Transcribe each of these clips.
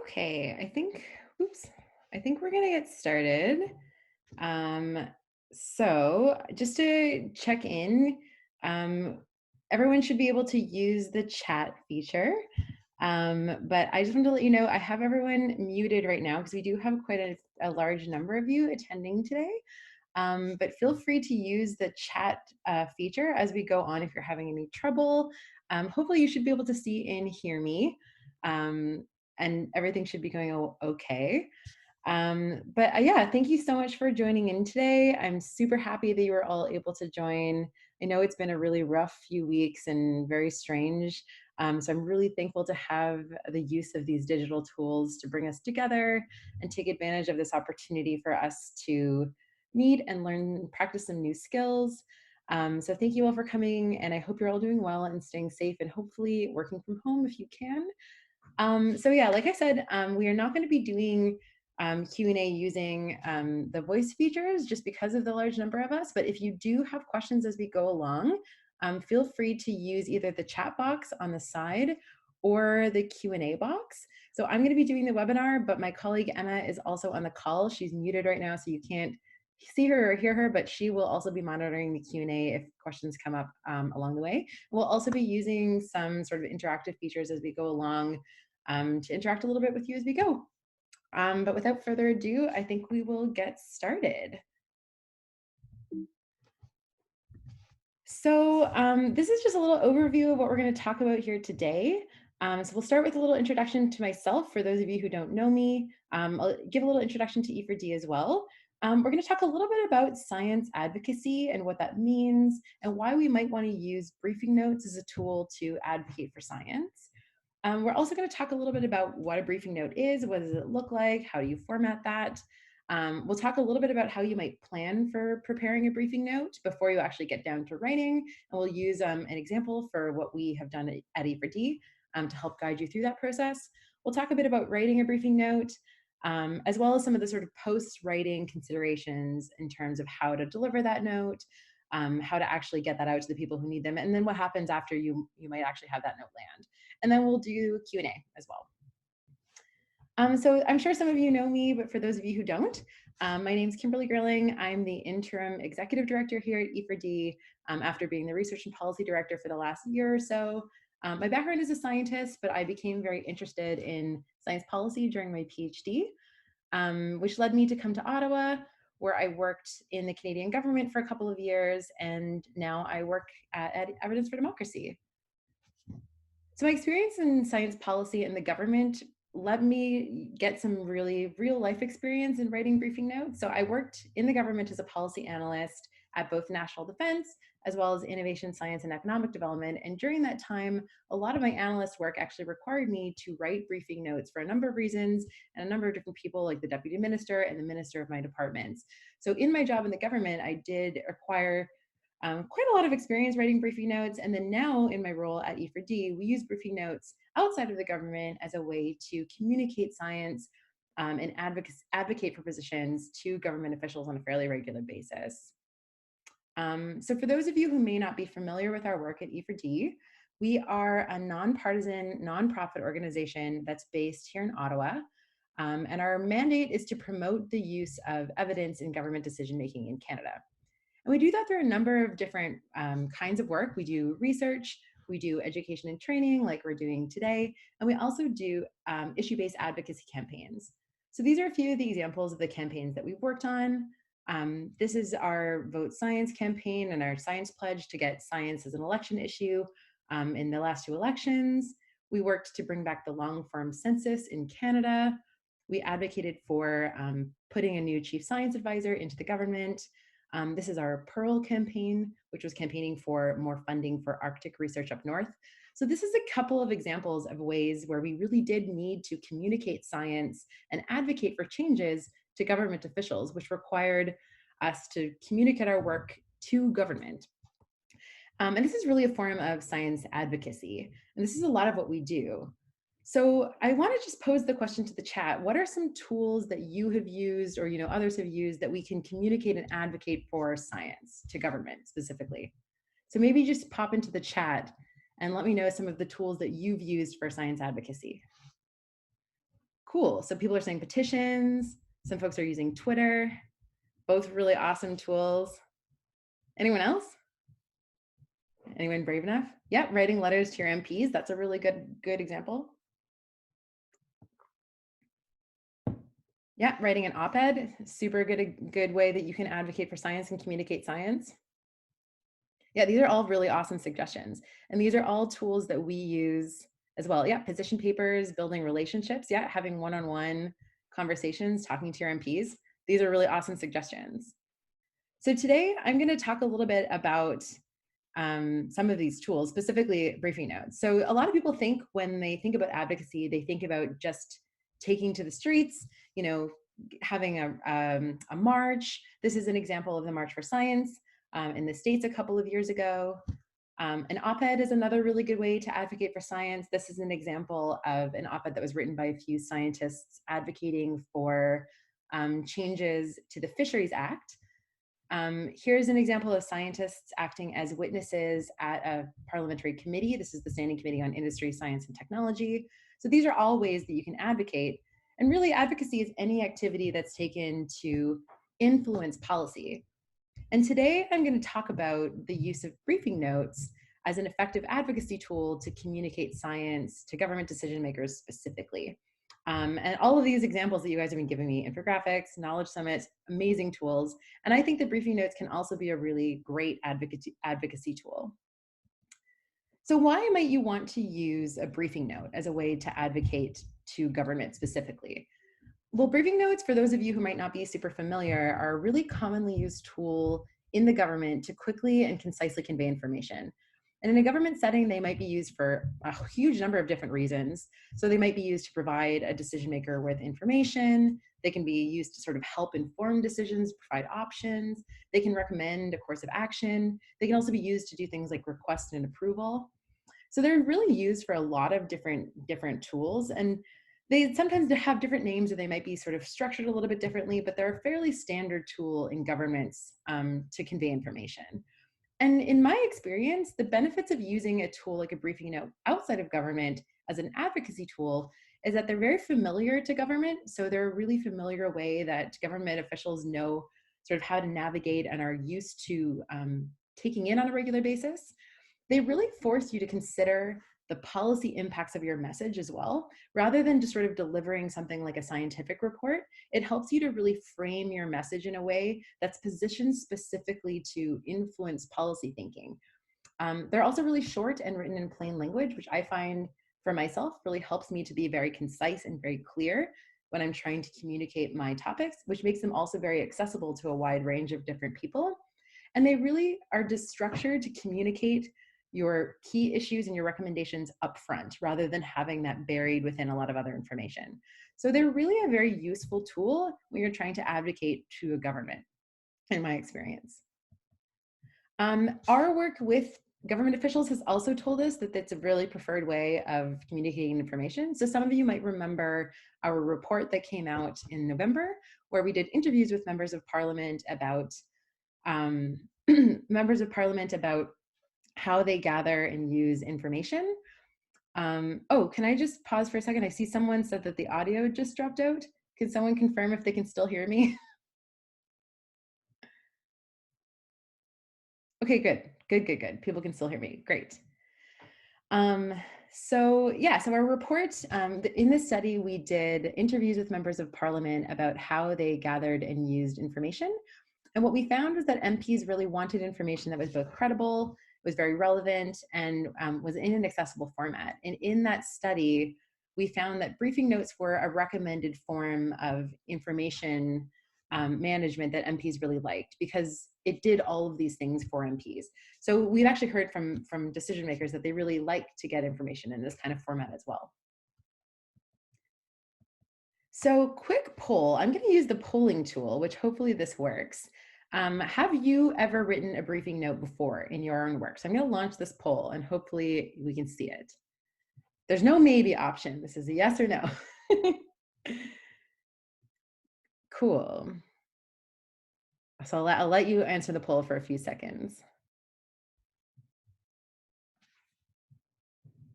Okay, oops, I think we're gonna get started. Um, so just to check in, um, everyone should be able to use the chat feature. But I just wanted to let you know I have everyone muted right now because we do have quite a large number of you attending today. But feel free to use the chat feature as we go on if you're having any trouble. Hopefully you should be able to see and hear me. Um, and everything should be going okay. But yeah, thank you so much for joining in today. I'm super happy that you were all able to join. I know it's been a really rough few weeks and very strange. So I'm really thankful to have the use of these digital tools to bring us together and take advantage of this opportunity for us to meet and learn and practice some new skills. So thank you all for coming, and I hope you're all doing well and staying safe and hopefully working from home if you can. So yeah, like I said, we are not going to be doing Q&A using the voice features just because of the large number of us. But if you do have questions as we go along, feel free to use either the chat box on the side or the Q&A box. So I'm going to be doing the webinar, but my colleague Emma is also on the call. She's muted right now, so you can't see her or hear her, but she will also be monitoring the Q&A if questions come up along the way. We'll also be using some sort of interactive features as we go along to interact a little bit with you as we go. But without further ado, I think we will get started. So this is just a little overview of what we're going to talk about here today. So we'll start with a little introduction to myself for those of you who don't know me. I'll give a little introduction to E4D as well. We're going to talk a little bit about science advocacy and what that means and why we might want to use briefing notes as a tool to advocate for science. We're also going to talk a little bit about what a briefing note is, what does it look like, how do you format that. We'll talk a little bit about how you might plan for preparing a briefing note before you actually get down to writing, and we'll use an example for what we have done at E4D to help guide you through that process. We'll talk a bit about writing a briefing note, as well as some of the sort of post-writing considerations in terms of how to deliver that note, how to actually get that out to the people who need them, and then what happens after you might actually have that note land. And then we'll do Q&A as well. So I'm sure some of you know me, but for those of you who don't, my name is Kimberly Grilling. I'm the interim executive director here at E4D after being the research and policy director for the last year or so. My background is a scientist, but I became very interested in science policy during my PhD, which led me to come to Ottawa, where I worked in the Canadian government for a couple of years, and now I work at Evidence for Democracy. So my experience in science policy and the government let me get some really real life experience in writing briefing notes. So I worked in the government as a policy analyst at both national defense as well as innovation, science, and economic development. And during that time, a lot of my analyst work actually required me to write briefing notes for a number of reasons and a number of different people like the deputy minister and the minister of my departments. So in my job in the government, I did acquire quite a lot of experience writing briefing notes. And then now in my role at E4D, we use briefing notes outside of the government as a way to communicate science and advocate for positions to government officials on a fairly regular basis. So for those of you who may not be familiar with our work at E4D, we are a nonpartisan, nonprofit organization that's based here in Ottawa. And our mandate is to promote the use of evidence in government decision-making in Canada. And we do that through a number of different kinds of work. We do research, we do education and training like we're doing today, and we also do issue-based advocacy campaigns. So these are a few of the examples of the campaigns that we've worked on. This is our Vote Science campaign and our science pledge to get science as an election issue in the last two elections. We worked to bring back the long-form census in Canada. We advocated for putting a new chief science advisor into the government. This is our Pearl campaign, which was campaigning for more funding for Arctic research up north. So this is a couple of examples of ways where we really did need to communicate science and advocate for changes to government officials, which required us to communicate our work to government. And this is really a form of science advocacy. And this is a lot of what we do. So I want to just pose the question to the chat. What are some tools that you have used or others have used that we can communicate and advocate for science to government specifically? So maybe just pop into the chat and let me know some of the tools that you've used for science advocacy. Cool. So people are saying petitions. Some folks are using Twitter. Both really awesome tools. Anyone else? Anyone brave enough? Yeah, writing letters to your MPs. That's a really good example. Yeah, writing an op-ed, super good way that you can advocate for science and communicate science. Yeah, these are all really awesome suggestions. And these are all tools that we use as well. Yeah, position papers, building relationships. Yeah, having one-on-one conversations, talking to your MPs. These are really awesome suggestions. So today I'm going to talk a little bit about some of these tools, specifically briefing notes. So a lot of people think when they think about advocacy, they think about just taking to the streets, you know, having a march. This is an example of the March for Science in the States a couple of years ago. An op-ed is another really good way to advocate for science. This is an example of an op-ed that was written by a few scientists advocating for changes to the Fisheries Act. Here's an example of scientists acting as witnesses at a parliamentary committee. This is the Standing Committee on Industry, Science, and Technology. So these are all ways that you can advocate. And really, advocacy is any activity that's taken to influence policy. And today I'm going to talk about the use of briefing notes as an effective advocacy tool to communicate science to government decision makers specifically. And all of these examples that you guys have been giving me, infographics, knowledge summits, amazing tools. And I think that briefing notes can also be a really great advocacy tool. So why might you want to use a briefing note as a way to advocate to government specifically? Well, briefing notes, for those of you who might not be super familiar, are a really commonly used tool in the government to quickly and concisely convey information. And in a government setting, they might be used for a huge number of different reasons. So they might be used to provide a decision maker with information. They can be used to sort of help inform decisions, provide options. They can recommend a course of action. They can also be used to do things like request and approval. So they're really used for a lot of different tools. And they sometimes have different names, or they might be sort of structured a little bit differently, but they're a fairly standard tool in governments to convey information. And in my experience, the benefits of using a tool like a briefing note outside of government as an advocacy tool is that they're very familiar to government. So they're a really familiar way that government officials know sort of how to navigate and are used to taking in on a regular basis. They really force you to consider the policy impacts of your message as well. Rather than just sort of delivering something like a scientific report, it helps you to really frame your message in a way that's positioned specifically to influence policy thinking. They're also really short and written in plain language, which I find for myself really helps me to be very concise and very clear when I'm trying to communicate my topics, which makes them also very accessible to a wide range of different people. And they really are just structured to communicate your key issues and your recommendations upfront rather than having that buried within a lot of other information. So they're really a very useful tool when you're trying to advocate to a government, in my experience. Our work with government officials has also told us that that's a really preferred way of communicating information. So some of you might remember our report that came out in November, where we did interviews with members of parliament about members of parliament about how they gather and use information. Oh, can I just pause for a second? I see someone said that the audio just dropped out. Can someone confirm if they can still hear me? Okay, good. People can still hear me. Great. So yeah, so our report, in this study, we did interviews with members of parliament about how they gathered and used information. And what we found was that MPs really wanted information that was both credible, was very relevant, and was in an accessible format. And in that study, we found that briefing notes were a recommended form of information management that MPs really liked because it did all of these things for MPs. So we've actually heard from decision makers that they really like to get information in this kind of format as well. So quick poll, I'm going to use the polling tool, which hopefully this works. Have you ever written a briefing note before in your own work? So I'm going to launch this poll and hopefully we can see it. There's no maybe option. This is a yes or no. Cool. So I'll let you answer the poll for a few seconds.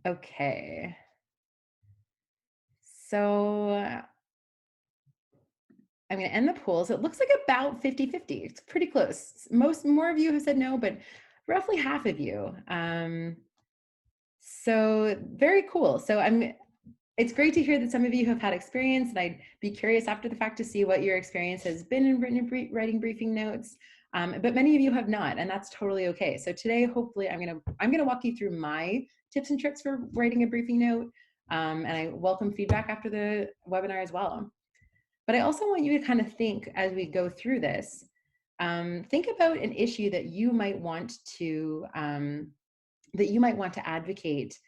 Okay. So I'm going to end the poll. So it looks like about 50-50. It's pretty close. More of you have said no, but roughly half of you. So very cool. So it's great to hear that some of you have had experience, and I'd be curious after the fact to see what your experience has been in writing briefing notes. But many of you have not, and that's totally okay. So today, hopefully, I'm gonna walk you through my tips and tricks for writing a briefing note, and I welcome feedback after the webinar as well. But I also want you to kind of think as we go through this, think about an issue that you might want to advocate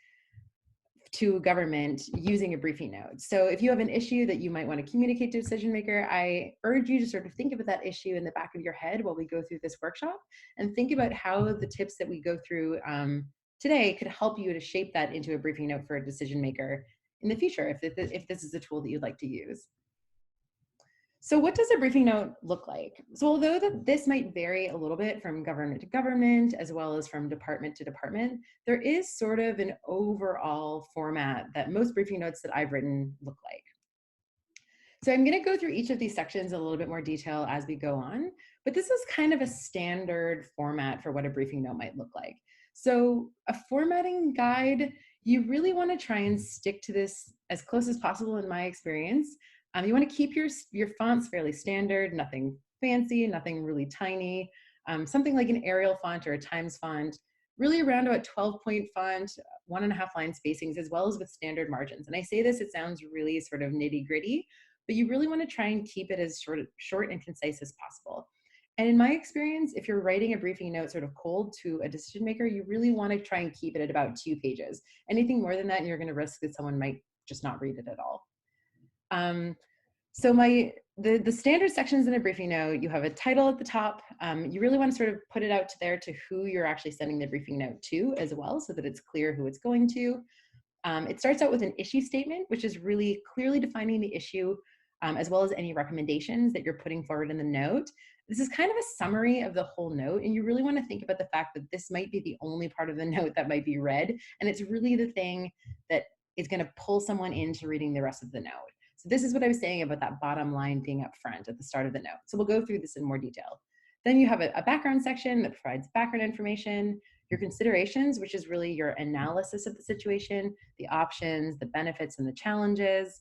to government using a briefing note. So if you have an issue that you might want to communicate to a decision maker, I urge you to sort of think about that issue in the back of your head while we go through this workshop, and think about how the tips that we go through today could help you to shape that into a briefing note for a decision maker in the future, if this is a tool that you'd like to use. So what does a briefing note look like? So although this might vary a little bit from government to government, as well as from department to department, there is sort of an overall format that most briefing notes that I've written look like. So I'm going to go through each of these sections in a little bit more detail as we go on, but this is kind of a standard format for what a briefing note might look like. So a formatting guide, you really want to try and stick to this as close as possible in my experience. You want to keep your fonts fairly standard, nothing fancy, nothing really tiny, something like an Arial font or a Times font, really around about 12-point font, 1.5 line spacings, as well as with standard margins. And I say this, it sounds really sort of nitty gritty, but you really want to try and keep it as short and concise as possible. And in my experience, if you're writing a briefing note sort of cold to a decision maker, you really want to try and keep it at about 2 pages. Anything more than that, and you're going to risk that someone might just not read it at all. So the standard sections in a briefing note, you have a title at the top. You really want to sort of put it out there to who you're actually sending the briefing note to as well, so that it's clear who it's going to. It starts out with an issue statement, which is really clearly defining the issue, as well as any recommendations that you're putting forward in the note. This is kind of a summary of the whole note, and you really want to think about the fact that this might be the only part of the note that might be read, and it's really the thing that is going to pull someone into reading the rest of the note. So this is what I was saying about that bottom line being up front at the start of the note. So we'll go through this in more detail. Then you have a background section that provides background information, your considerations, which is really your analysis of the situation, the options, the benefits, and the challenges.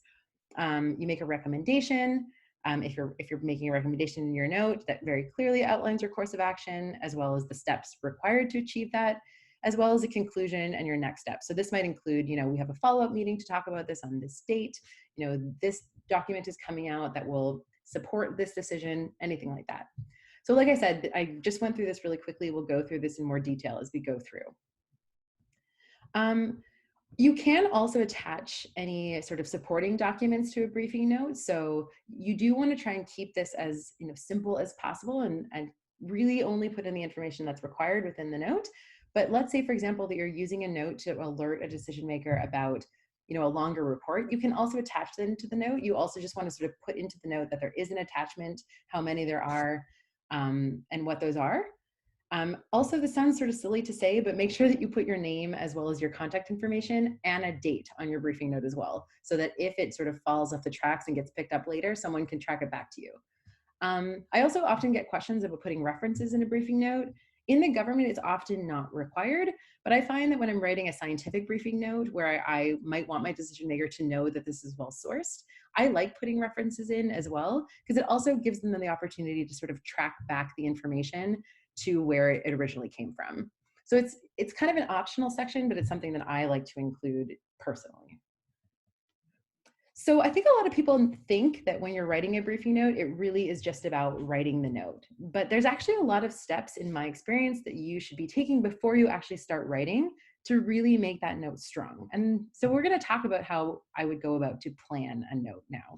You make a recommendation. If you're making a recommendation in your note, that very clearly outlines your course of action, as well as the steps required to achieve that, as well as a conclusion and your next steps. So this might include, we have a follow-up meeting to talk about this on this date. This document is coming out that will support this decision, anything like that. So like I said, I just went through this really quickly. We'll go through this in more detail as we go through. You can also attach any sort of supporting documents to a briefing note. So you do want to try and keep this as simple as possible, and really only put in the information that's required within the note. But let's say, for example, that you're using a note to alert a decision maker about a longer report. You can also attach them to the note. You also just want to sort of put into the note that there is an attachment, how many there are, and what those are. Also, this sounds sort of silly to say, but make sure that you put your name as well as your contact information and a date on your briefing note as well, so that if it sort of falls off the tracks and gets picked up later, someone can track it back to you. I also often get questions about putting references in a briefing note. In the government, it's often not required, but I find that when I'm writing a scientific briefing note where I might want my decision maker to know that this is well sourced, I like putting references in as well, because it also gives them the opportunity to sort of track back the information to where it originally came from. So it's kind of an optional section, but it's something that I like to include personally. So I think a lot of people think that when you're writing a briefing note, it really is just about writing the note. But there's actually a lot of steps in my experience that you should be taking before you actually start writing to really make that note strong. And so we're going to talk about how I would go about to plan a note now.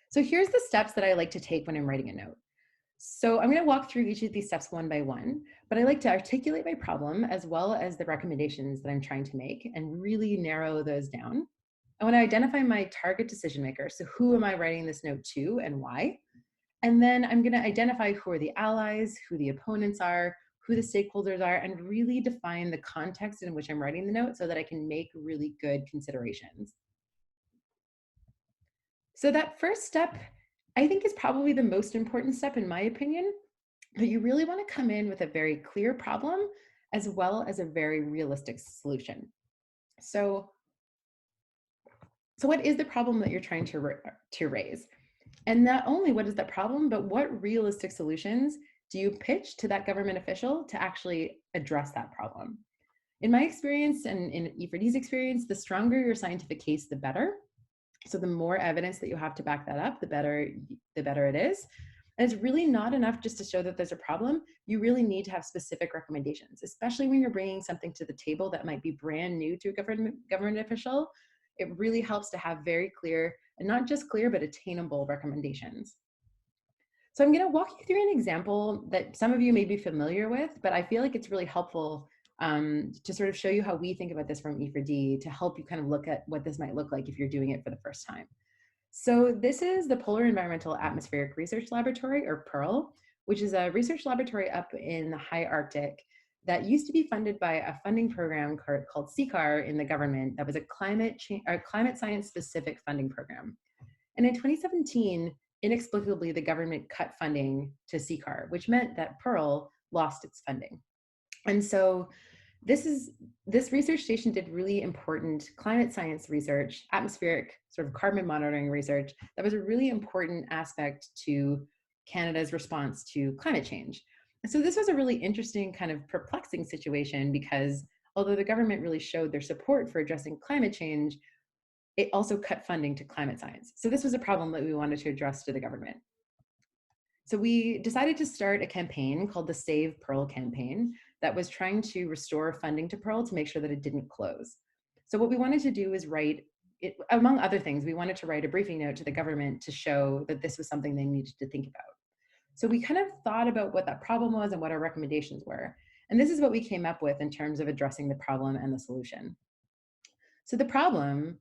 So here's the steps that I like to take when I'm writing a note. So I'm going to walk through each of these steps one by one, but I like to articulate my problem as well as the recommendations that I'm trying to make and really narrow those down. I want to identify my target decision maker. So who am I writing this note to and why? And then I'm going to identify who are the allies, who the opponents are, who the stakeholders are, and really define the context in which I'm writing the note so that I can make really good considerations. So that first step I think is probably the most important step in my opinion, but you really want to come in with a very clear problem as well as a very realistic solution. So, so what is the problem that you're trying to raise? And not only what is that problem, but what realistic solutions do you pitch to that government official to actually address that problem? In my experience and in E4D's experience, the stronger your scientific case, the better. So the more evidence that you have to back that up, the better it is. And it's really not enough just to show that there's a problem. You really need to have specific recommendations, especially when you're bringing something to the table that might be brand new to a government official. It really helps to have very clear, and not just clear, but attainable recommendations. So I'm going to walk you through an example that some of you may be familiar with, but I feel like it's really helpful to sort of show you how we think about this from E4D to help you kind of look at what this might look like if you're doing it for the first time. So this is the Polar Environmental Atmospheric Research Laboratory, or PEARL, which is a research laboratory up in the high Arctic that used to be funded by a funding program called CCAR in the government that was a climate science specific funding program. And in 2017, inexplicably, the government cut funding to CCAR, which meant that PEARL lost its funding. And so this research station did really important climate science research, atmospheric sort of carbon monitoring research that was a really important aspect to Canada's response to climate change. And so this was a really interesting kind of perplexing situation because although the government really showed their support for addressing climate change, it also cut funding to climate science. So this was a problem that we wanted to address to the government. So we decided to start a campaign called the Save PEARL campaign that was trying to restore funding to PEARL to make sure that it didn't close. So what we wanted to do is among other things, we wanted to write a briefing note to the government to show that this was something they needed to think about. So we kind of thought about what that problem was and what our recommendations were. And this is what we came up with in terms of addressing the problem and the solution. So the problem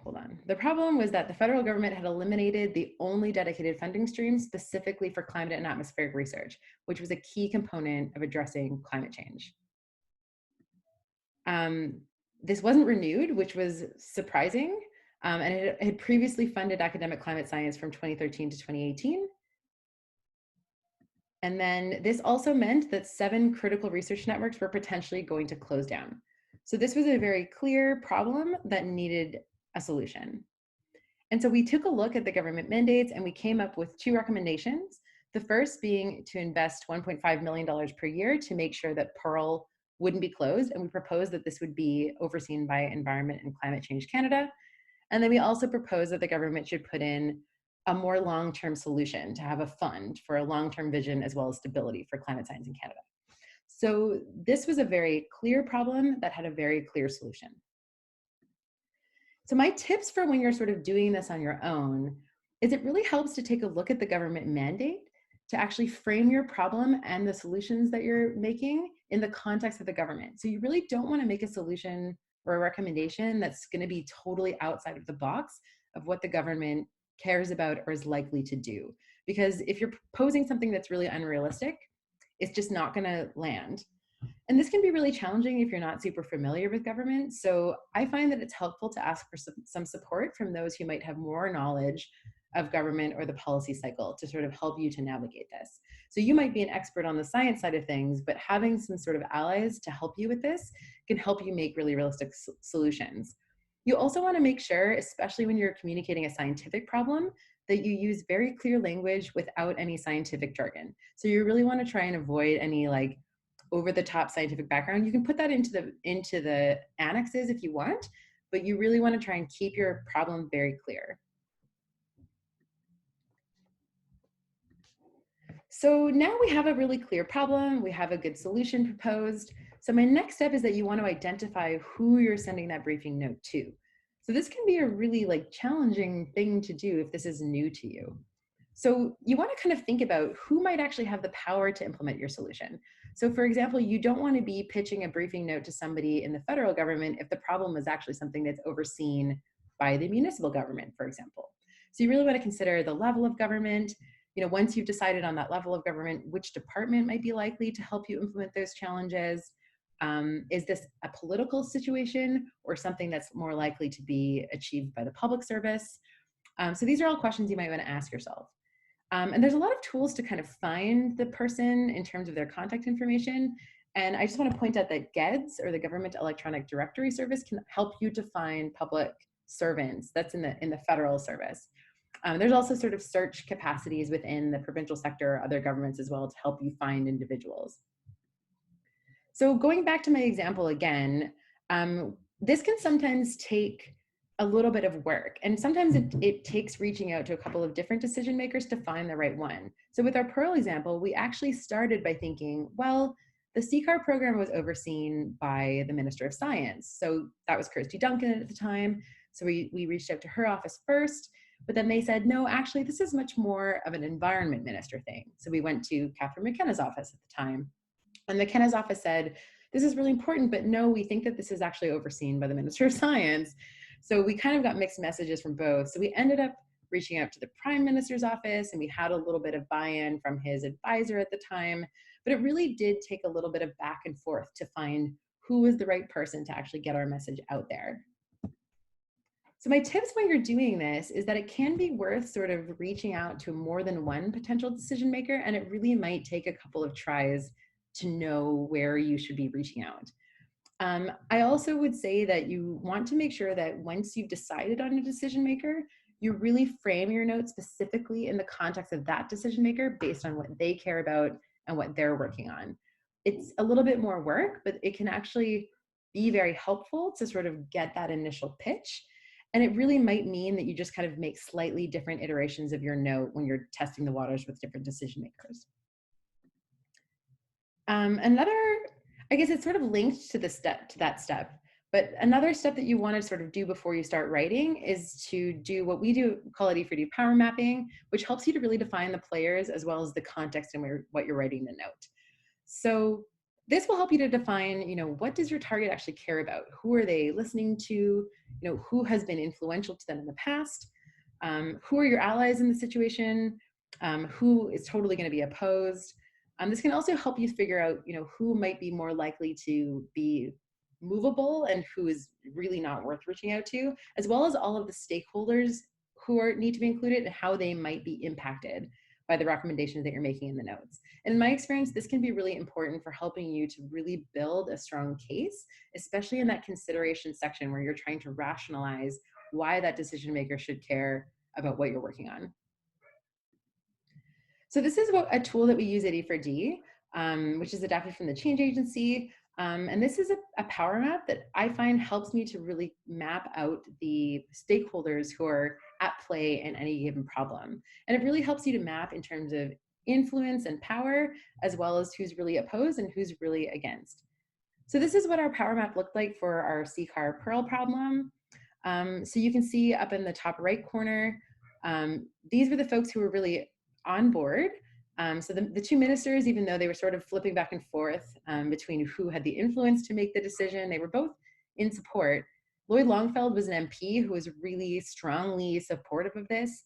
hold on. The problem was that the federal government had eliminated the only dedicated funding stream specifically for climate and atmospheric research, which was a key component of addressing climate change. This wasn't renewed, which was surprising, and it had previously funded academic climate science from 2013 to 2018. And then this also meant that 7 critical research networks were potentially going to close down. So this was a very clear problem that needed a solution. And so we took a look at the government mandates and we came up with 2 recommendations. The first being to invest $1.5 million per year to make sure that PEARL wouldn't be closed. And we proposed that this would be overseen by Environment and Climate Change Canada. And then we also proposed that the government should put in a more long-term solution to have a fund for a long-term vision as well as stability for climate science in Canada. So this was a very clear problem that had a very clear solution. So my tips for when you're sort of doing this on your own is it really helps to take a look at the government mandate to actually frame your problem and the solutions that you're making in the context of the government. So you really don't want to make a solution or a recommendation that's going to be totally outside of the box of what the government cares about or is likely to do. Because if you're proposing something that's really unrealistic, it's just not going to land. And this can be really challenging if you're not super familiar with government. So I find that it's helpful to ask for some support from those who might have more knowledge of government or the policy cycle to sort of help you to navigate this. So you might be an expert on the science side of things, but having some sort of allies to help you with this can help you make really realistic solutions. You also want to make sure, especially when you're communicating a scientific problem, that you use very clear language without any scientific jargon. So you really want to try and avoid any like over the top scientific background. You can put that into the annexes if you want, but you really want to try and keep your problem very clear. So now we have a really clear problem, we have a good solution proposed. So my next step is that you want to identify who you're sending that briefing note to. So this can be a really like challenging thing to do if this is new to you. So you want to kind of think about who might actually have the power to implement your solution. So for example, you don't want to be pitching a briefing note to somebody in the federal government if the problem is actually something that's overseen by the municipal government, for example. So you really want to consider the level of government. You know, once you've decided on that level of government, which department might be likely to help you implement those challenges? Is this a political situation or something that's more likely to be achieved by the public service? So these are all questions you might want to ask yourself. And there's a lot of tools to kind of find the person in terms of their contact information. And I just want to point out that GEDS, or the Government Electronic Directory Service, can help you to find public servants. That's in the federal service. There's also sort of search capacities within the provincial sector or other governments as well to help you find individuals. So going back to my example again, this can sometimes take a little bit of work. And sometimes it takes reaching out to a couple of different decision makers to find the right one. So with our Pearl example, we actually started by thinking, well, the CCAR program was overseen by the Minister of Science. So that was Kirsty Duncan at the time. So we reached out to her office first, but then they said, no, actually, this is much more of an environment minister thing. So we went to Catherine McKenna's office at the time. And McKenna's office said, this is really important, but no, we think that this is actually overseen by the Minister of Science. So we kind of got mixed messages from both. So we ended up reaching out to the Prime Minister's office, and we had a little bit of buy-in from his advisor at the time, but it really did take a little bit of back and forth to find who was the right person to actually get our message out there. So my tips when you're doing this is that it can be worth sort of reaching out to more than one potential decision maker, and it really might take a couple of tries to know where you should be reaching out. I also would say that you want to make sure that once you've decided on a decision maker, you really frame your note specifically in the context of that decision maker based on what they care about and what they're working on. It's a little bit more work, but it can actually be very helpful to sort of get that initial pitch. And it really might mean that you just kind of make slightly different iterations of your note when you're testing the waters with different decision makers. Another, I guess it's sort of linked to that step, but another step that you want to sort of do before you start writing is to do what we call it E4D power mapping, which helps you to really define the players as well as the context and what you're writing the note. So this will help you to define, what does your target actually care about? Who are they listening to? Who has been influential to them in the past? Who are your allies in the situation? Who is totally going to be opposed? This can also help you figure out, who might be more likely to be movable and who is really not worth reaching out to, as well as all of the stakeholders who need to be included and how they might be impacted by the recommendations that you're making in the notes. And in my experience, this can be really important for helping you to really build a strong case, especially in that consideration section where you're trying to rationalize why that decision maker should care about what you're working on. So this is a tool that we use at E4D, which is adapted from the Change Agency. And this is a power map that I find helps me to really map out the stakeholders who are at play in any given problem. And it really helps you to map in terms of influence and power, as well as who's really opposed and who's really against. So this is what our power map looked like for our CCAR Pearl problem. So you can see up in the top right corner, these were the folks who were really on board. So the two ministers, even though they were sort of flipping back and forth between who had the influence to make the decision, they were both in support. Lloyd Longfeld was an MP who was really strongly supportive of this,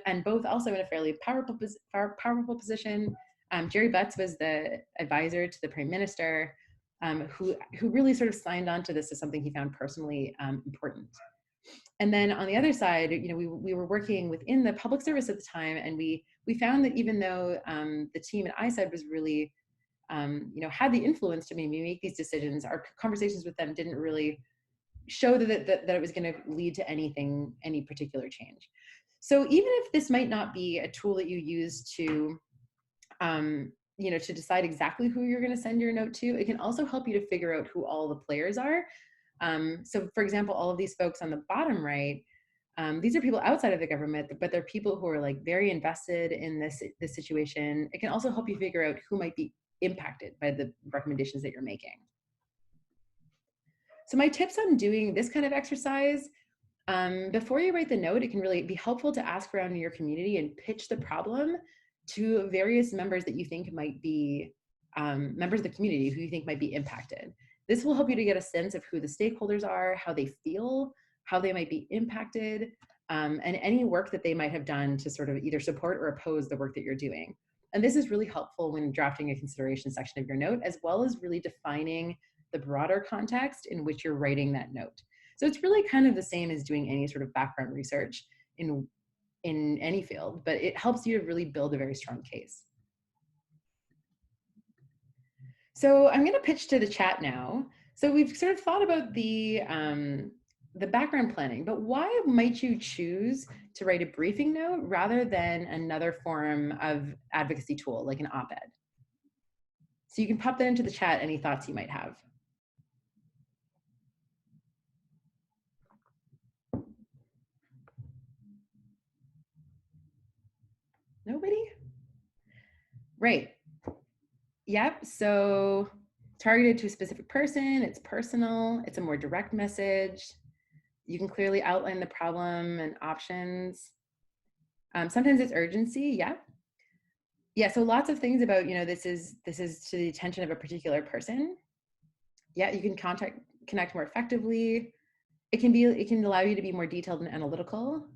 and both also in a fairly powerful position. Jerry Butts was the advisor to the Prime Minister, who really sort of signed on to this as something he found personally important. And then on the other side, we were working within the public service at the time, and we found that even though the team at ISED was really, had the influence to maybe make these decisions, our conversations with them didn't really show that it was going to lead to any particular change. So even if this might not be a tool that you use to, to decide exactly who you're going to send your note to, it can also help you to figure out who all the players are. So for example, all of these folks on the bottom right, these are people outside of the government, but they're people who are like very invested in this situation. It can also help you figure out who might be impacted by the recommendations that you're making. So my tips on doing this kind of exercise, before you write the note, it can really be helpful to ask around in your community and pitch the problem to various members that you think might be members of the community who you think might be impacted. This will help you to get a sense of who the stakeholders are, how they feel, how they might be impacted, and any work that they might have done to sort of either support or oppose the work that you're doing. And this is really helpful when drafting a consideration section of your note, as well as really defining the broader context in which you're writing that note. So it's really kind of the same as doing any sort of background research in in any field, but it helps you to really build a very strong case. So I'm going to pitch to the chat now. So we've sort of thought about the background planning, but why might you choose to write a briefing note rather than another form of advocacy tool like an op-ed? So you can pop that into the chat, any thoughts you might have. Nobody? Right. Yep. So targeted to a specific person, it's personal, it's a more direct message. You can clearly outline the problem and options. Sometimes it's urgency. Yeah. Yeah. So lots of things about, this is to the attention of a particular person. Yeah. You can connect more effectively. It can allow you to be more detailed and analytical.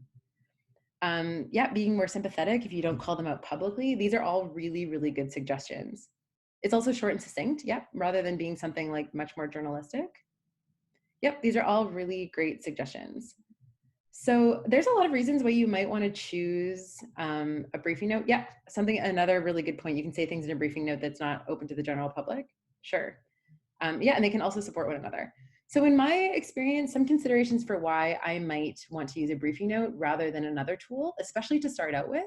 Yeah, being more sympathetic if you don't call them out publicly. These are all really, really good suggestions. It's also short and succinct, yep, rather than being something like much more journalistic. Yep, these are all really great suggestions. So there's a lot of reasons why you might want to choose a briefing note. Yeah, another really good point. You can say things in a briefing note that's not open to the general public. Sure. Yeah, and they can also support one another. So in my experience, some considerations for why I might want to use a briefing note rather than another tool, especially to start out with.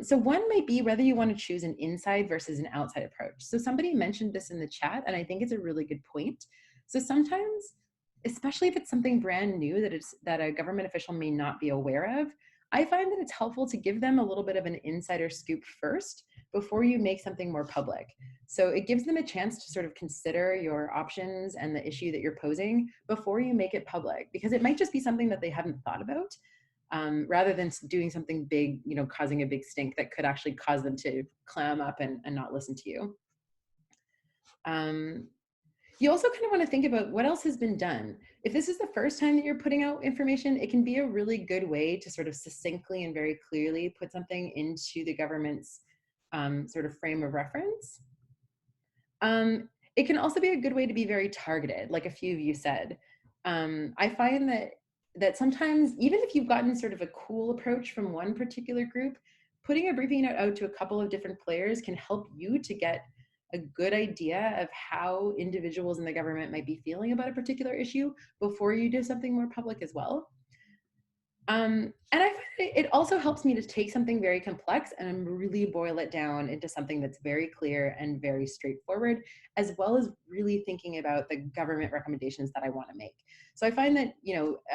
So one might be whether you want to choose an inside versus an outside approach. So somebody mentioned this in the chat, and I think it's a really good point. So sometimes, especially if it's something brand new that a government official may not be aware of, I find that it's helpful to give them a little bit of an insider scoop first before you make something more public. So it gives them a chance to sort of consider your options and the issue that you're posing before you make it public, because it might just be something that they haven't thought about. Rather than doing something big, causing a big stink that could actually cause them to clam up and not listen to you. You also kind of want to think about what else has been done. If this is the first time that you're putting out information, it can be a really good way to sort of succinctly and very clearly put something into the government's sort of frame of reference. It can also be a good way to be very targeted, like a few of you said. I find that sometimes, even if you've gotten sort of a cool approach from one particular group, putting a briefing note out to a couple of different players can help you to get a good idea of how individuals in the government might be feeling about a particular issue before you do something more public as well. And I find it also helps me to take something very complex and really boil it down into something that's very clear and very straightforward, as well as really thinking about the government recommendations that I want to make. So I find that,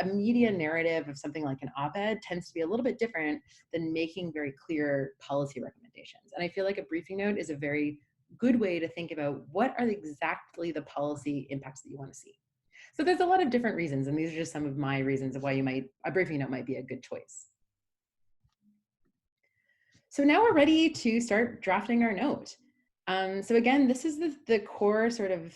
a media narrative of something like an op-ed tends to be a little bit different than making very clear policy recommendations. And I feel like a briefing note is a very good way to think about what are exactly the policy impacts that you want to see. So there's a lot of different reasons, and these are just some of my reasons of why a briefing note might be a good choice. So now we're ready to start drafting our note. So again, this is the core sort of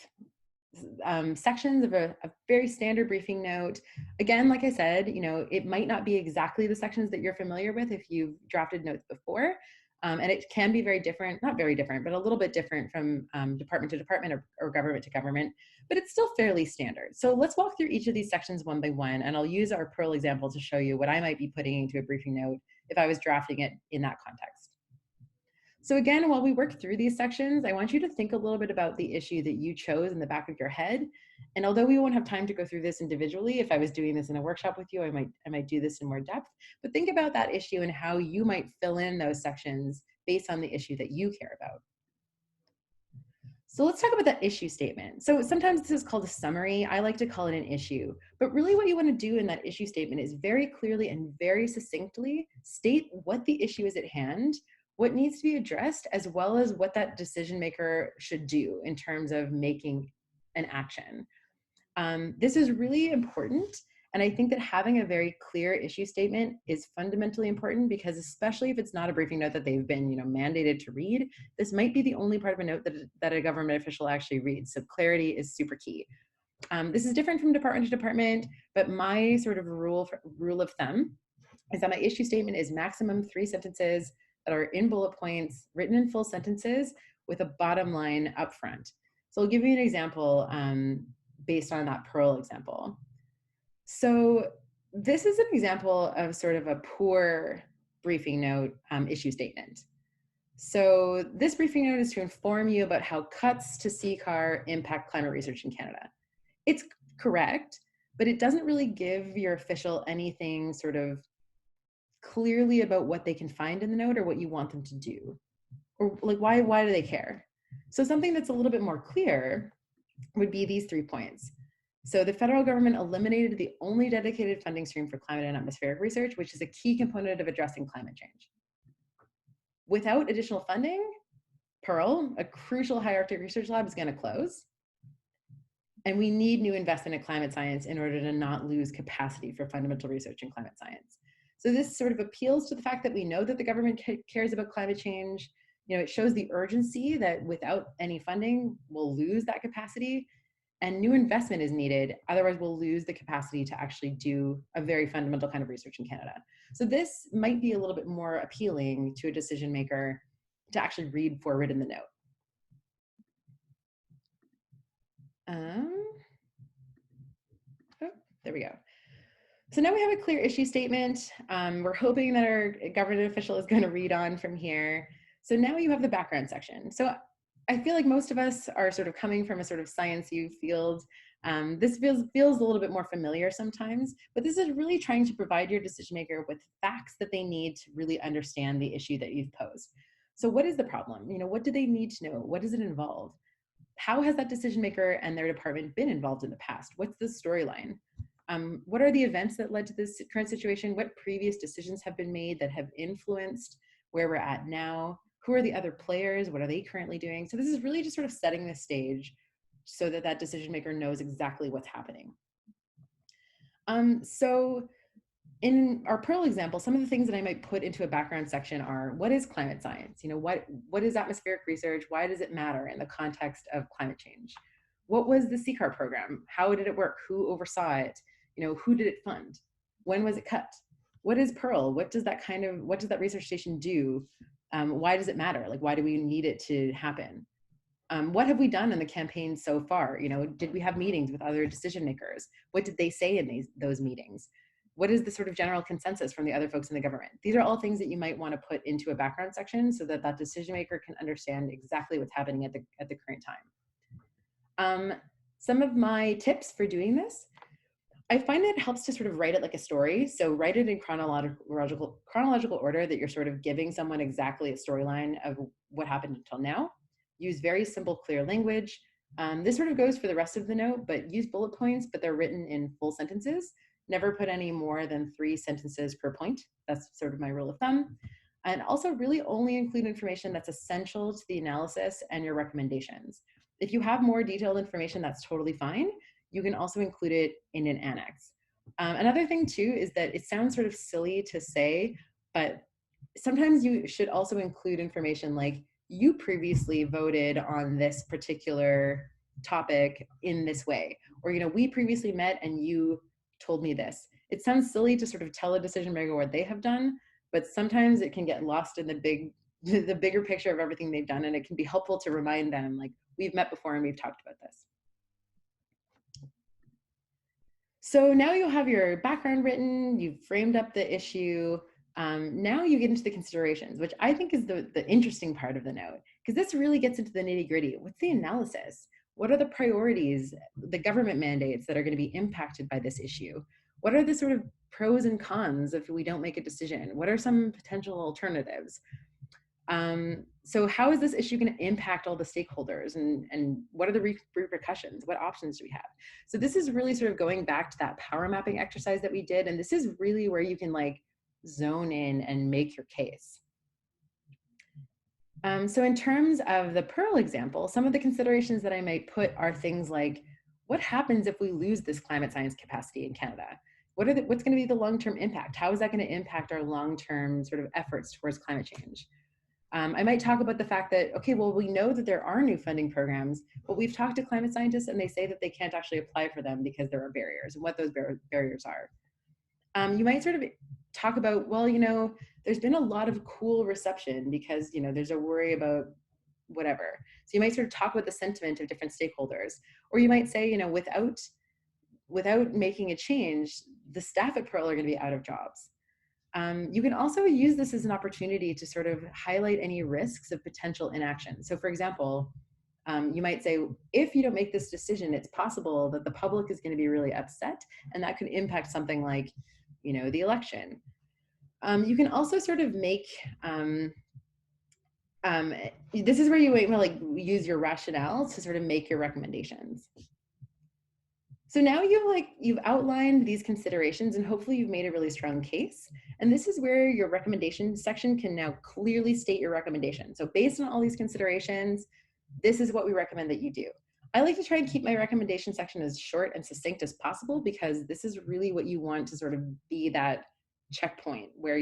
sections of a very standard briefing note. Again, like I said, it might not be exactly the sections that you're familiar with if you've drafted notes before. And it can be very different, not very different, but a little bit different from department to department or government to government, but it's still fairly standard. So let's walk through each of these sections one by one, and I'll use our Pearl example to show you what I might be putting into a briefing note if I was drafting it in that context. So again, while we work through these sections, I want you to think a little bit about the issue that you chose in the back of your head. And although we won't have time to go through this individually, if I was doing this in a workshop with you, I might do this in more depth, but think about that issue and how you might fill in those sections based on the issue that you care about. So let's talk about that issue statement. So sometimes this is called a summary. I like to call it an issue, but really what you want to do in that issue statement is very clearly and very succinctly state what the issue is at hand, what needs to be addressed, as well as what that decision maker should do in terms of making an action. This is really important. And I think that having a very clear issue statement is fundamentally important, because especially if it's not a briefing note that they've been mandated to read, this might be the only part of a note that a government official actually reads. So clarity is super key. This is different from department to department, but my sort of rule of thumb is that my issue statement is maximum 3 sentences that are in bullet points, written in full sentences with a bottom line up front. So I'll give you an example based on that Pearl example. So this is an example of sort of a poor briefing note issue statement. So this briefing note is to inform you about how cuts to CCAR impact climate research in Canada. It's correct, but it doesn't really give your official anything sort of clearly about what they can find in the note or what you want them to do, or like why do they care? So something that's a little bit more clear would be these 3 points. So the federal government eliminated the only dedicated funding stream for climate and atmospheric research, which is a key component of addressing climate change. Without additional funding, Pearl, a crucial high Arctic research lab, is going to close. And we need new investment in climate science in order to not lose capacity for fundamental research in climate science. So this sort of appeals to the fact that we know that the government cares about climate change. You know, it shows the urgency that without any funding, we'll lose that capacity, and new investment is needed. Otherwise, we'll lose the capacity to actually do a very fundamental kind of research in Canada. So this might be a little bit more appealing to a decision maker to actually read forward in the note. Oh, there we go. So now we have a clear issue statement. We're hoping that our government official is going to read on from here. So now you have the background section. So I feel like most of us are sort of coming from a sort of science-y field. This feels a little bit more familiar sometimes, but this is really trying to provide your decision maker with facts that they need to really understand the issue that you've posed. So what is the problem? You know, what do they need to know? What does it involve? How has that decision maker and their department been involved in the past? What's the storyline? What are the events that led to this current situation? What previous decisions have been made that have influenced where we're at now? Who are the other players? What are they currently doing? So this is really just sort of setting the stage so that that decision maker knows exactly what's happening. So in our Pearl example, some of the things that I might put into a background section are, what is climate science? You know, what is atmospheric research? Why does it matter in the context of climate change? What was the CCAR program? How did it work? Who oversaw it? You know, who did it fund? When was it cut? What is Pearl? What does that research station do? Why does it matter? Like, why do we need it to happen? What have we done in the campaign so far? You know, did we have meetings with other decision makers? What did they say in those meetings? What is the sort of general consensus from the other folks in the government? These are all things that you might want to put into a background section so that that decision maker can understand exactly what's happening at the current time. Some of my tips for doing this, I find that it helps to sort of write it like a story. So write it in chronological order, that you're sort of giving someone exactly a storyline of what happened until now. Use very simple, clear language. This sort of goes for the rest of the note, but use bullet points, but they're written in full sentences. Never put any more than 3 sentences per point. That's sort of my rule of thumb. And also really only include information that's essential to the analysis and your recommendations. If you have more detailed information, that's totally fine. You can also include it in an annex. Another thing too is that it sounds sort of silly to say, but sometimes you should also include information like, you previously voted on this particular topic in this way, or, you know, we previously met and you told me this. It sounds silly to sort of tell a decision maker what they have done, but sometimes it can get lost in the bigger picture of everything they've done, and it can be helpful to remind them, like, we've met before and we've talked about this. So now you have your background written, you've framed up the issue. Now you get into the considerations, which I think is the interesting part of the note, because this really gets into the nitty gritty. What's the analysis? What are the priorities, the government mandates that are going to be impacted by this issue? What are the sort of pros and cons if we don't make a decision? What are some potential alternatives? So how is this issue going to impact all the stakeholders, and what are the repercussions? What options do we have? So this is really sort of going back to that power mapping exercise that we did. And this is really where you can like zone in and make your case. So in terms of the Pearl example, some of the considerations that I might put are things like, what happens if we lose this climate science capacity in Canada? What's going to be the long-term impact? How is that going to impact our long-term sort of efforts towards climate change? I might talk about the fact that, okay, well, we know that there are new funding programs, but we've talked to climate scientists and they say that they can't actually apply for them because there are barriers, and what those barriers are. You might sort of talk about, well, you know, there's been a lot of cool reception because, you know, there's a worry about whatever. So you might sort of talk about the sentiment of different stakeholders. Or you might say, you know, without without making a change, the staff at Pearl are going to be out of jobs. You can also use this as an opportunity to sort of highlight any risks of potential inaction. So for example, you might say, if you don't make this decision, it's possible that the public is going to be really upset, and that could impact something like, the election. You can also sort of make, this is where you might like use your rationale to sort of make your recommendations. So now you've outlined these considerations, and hopefully you've made a really strong case. And this is where your recommendation section can now clearly state your recommendation. So based on all these considerations, this is what we recommend that you do. I like to try and keep my recommendation section as short and succinct as possible, because this is really what you want to sort of be that checkpoint where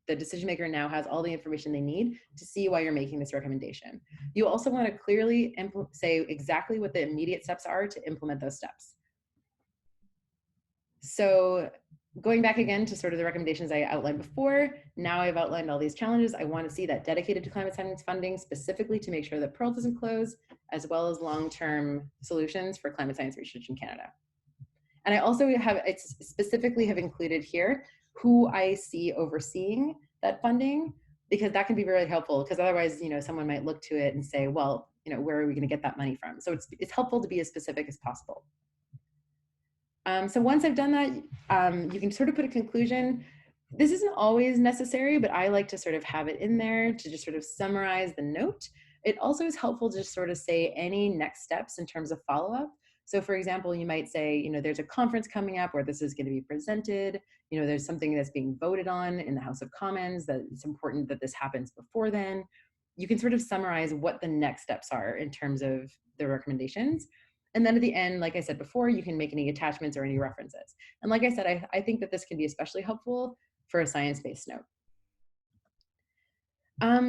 the decision maker now has all the information they need to see why you're making this recommendation. You also want to clearly say exactly what the immediate steps are to implement those steps. So going back again to sort of the recommendations I outlined before, now I've outlined all these challenges. I want to see that dedicated to climate science funding, specifically to make sure that Pearl doesn't close, as well as long-term solutions for climate science research in Canada. And I also specifically have included here who I see overseeing that funding, because that can be really helpful, because otherwise, someone might look to it and say, well, where are we going to get that money from? So it's helpful to be as specific as possible. So once I've done that, you can sort of put a conclusion. This isn't always necessary, but I like to sort of have it in there to just sort of summarize the note. It also is helpful to just sort of say any next steps in terms of follow-up. So for example, you might say, there's a conference coming up where this is going to be presented. There's something that's being voted on in the House of Commons, that it's important that this happens before then. You can sort of summarize what the next steps are in terms of the recommendations. And then at the end, like I said before, you can make any attachments or any references. And like I said, I think that this can be especially helpful for a science-based note.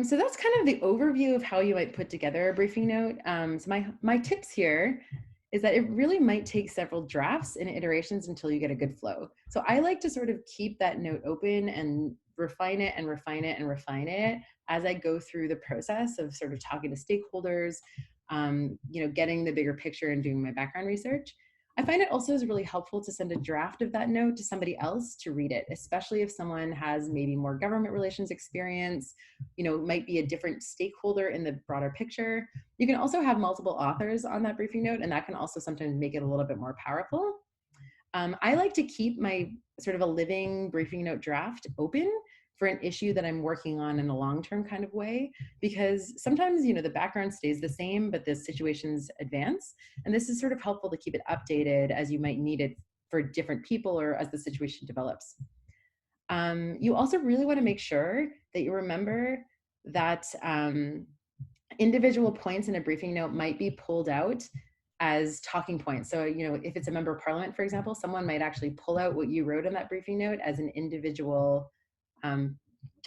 So that's kind of the overview of how you might put together a briefing note. So my tips here is that it really might take several drafts and iterations until you get a good flow. So I like to sort of keep that note open and refine it and refine it and refine it as I go through the process of sort of talking to stakeholders, getting the bigger picture and doing my background research. I find it also is really helpful to send a draft of that note to somebody else to read it, especially if someone has maybe more government relations experience, might be a different stakeholder in the broader picture. You can also have multiple authors on that briefing note, and that can also sometimes make it a little bit more powerful. I like to keep my sort of a living briefing note draft open for an issue that I'm working on in a long-term kind of way, because sometimes, the background stays the same, but the situations advance. And this is sort of helpful to keep it updated as you might need it for different people or as the situation develops. You also really want to make sure that you remember that individual points in a briefing note might be pulled out as talking points. So, if it's a member of parliament, for example, someone might actually pull out what you wrote in that briefing note as an individual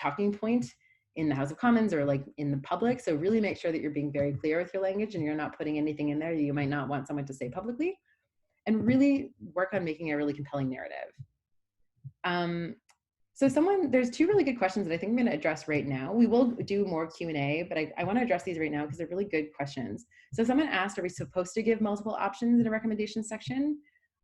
talking point in the House of Commons or like in the public. So really make sure that you're being very clear with your language and you're not putting anything in there that you might not want someone to say publicly, and really work on making a really compelling narrative. So there's two really good questions that I think I'm going to address right now. We will do more Q&A, but I want to address these right now because they're really good questions. So someone asked, are we supposed to give multiple options in a recommendation section?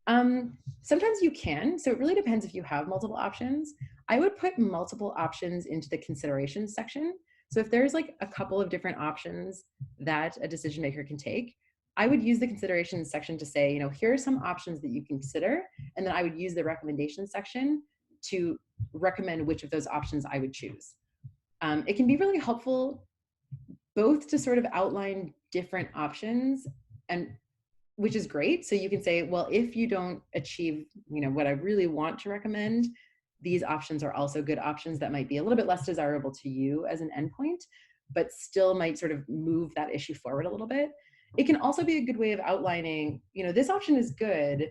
Sometimes you can, so it really depends if you have multiple options. I would put multiple options into the considerations section. So if there's like a couple of different options that a decision maker can take, I would use the considerations section to say, here are some options that you can consider, and then I would use the recommendation section to recommend which of those options I would choose. It can be really helpful both to sort of outline different options, and which is great. So you can say, well, if you don't achieve, what I really want to recommend, these options are also good options that might be a little bit less desirable to you as an endpoint, but still might sort of move that issue forward a little bit. It can also be a good way of outlining, this option is good,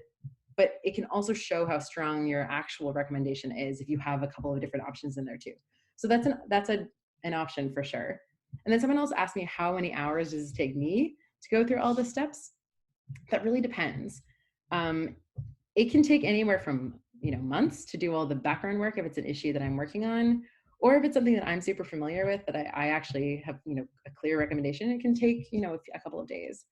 but it can also show how strong your actual recommendation is if you have a couple of different options in there too. So that's an option for sure. And then someone else asked me, how many hours does it take me to go through all the steps? That really depends. It can take anywhere from months to do all the background work if it's an issue that I'm working on, or if it's something that I'm super familiar with that I actually have a clear recommendation, it can take a couple of days.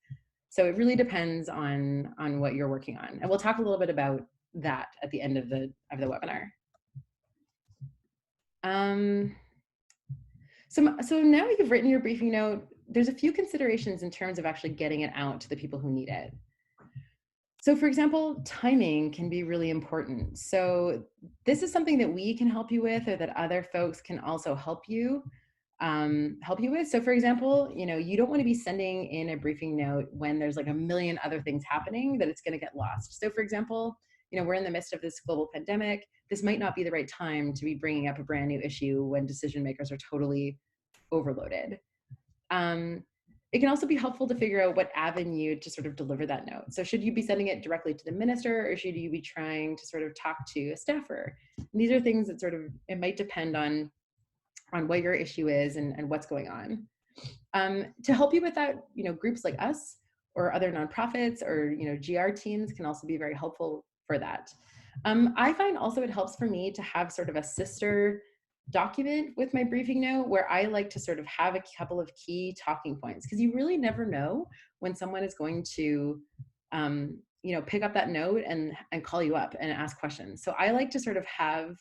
So it really depends on what you're working on. And we'll talk a little bit about that at the end of the webinar. So now you've written your briefing note, there's a few considerations in terms of actually getting it out to the people who need it. So for example, timing can be really important. So this is something that we can help you with, or that other folks can also help you with. So for example, you don't want to be sending in a briefing note when there's like a million other things happening that it's going to get lost. So for example, we're in the midst of this global pandemic. This might not be the right time to be bringing up a brand new issue when decision makers are totally overloaded. It can also be helpful to figure out what avenue to sort of deliver that note. So should you be sending it directly to the minister, or should you be trying to sort of talk to a staffer? And these are things that it might depend on what your issue is and what's going on. To help you with that, groups like us or other nonprofits or GR teams can also be very helpful for that. I find also it helps for me to have sort of a sister document with my briefing note where I like to sort of have a couple of key talking points, because you really never know when someone is going to pick up that note and call you up and ask questions. So I like to sort of have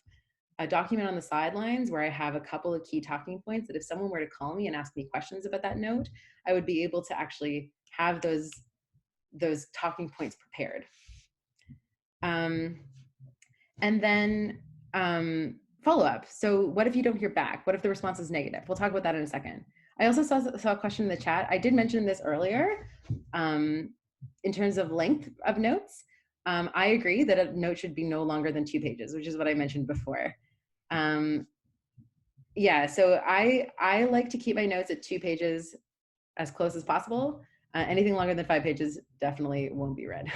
a document on the sidelines where I have a couple of key talking points that if someone were to call me and ask me questions about that note, I would be able to actually have those talking points prepared. And then follow-up. So what if you don't hear back? What if the response is negative? We'll talk about that in a second. I also saw a question in the chat. I did mention this earlier in terms of length of notes. I agree that a note should be no longer than 2 pages, which is what I mentioned before. Yeah, so I like to keep my notes at 2 pages as close as possible. Anything longer than 5 pages definitely won't be read.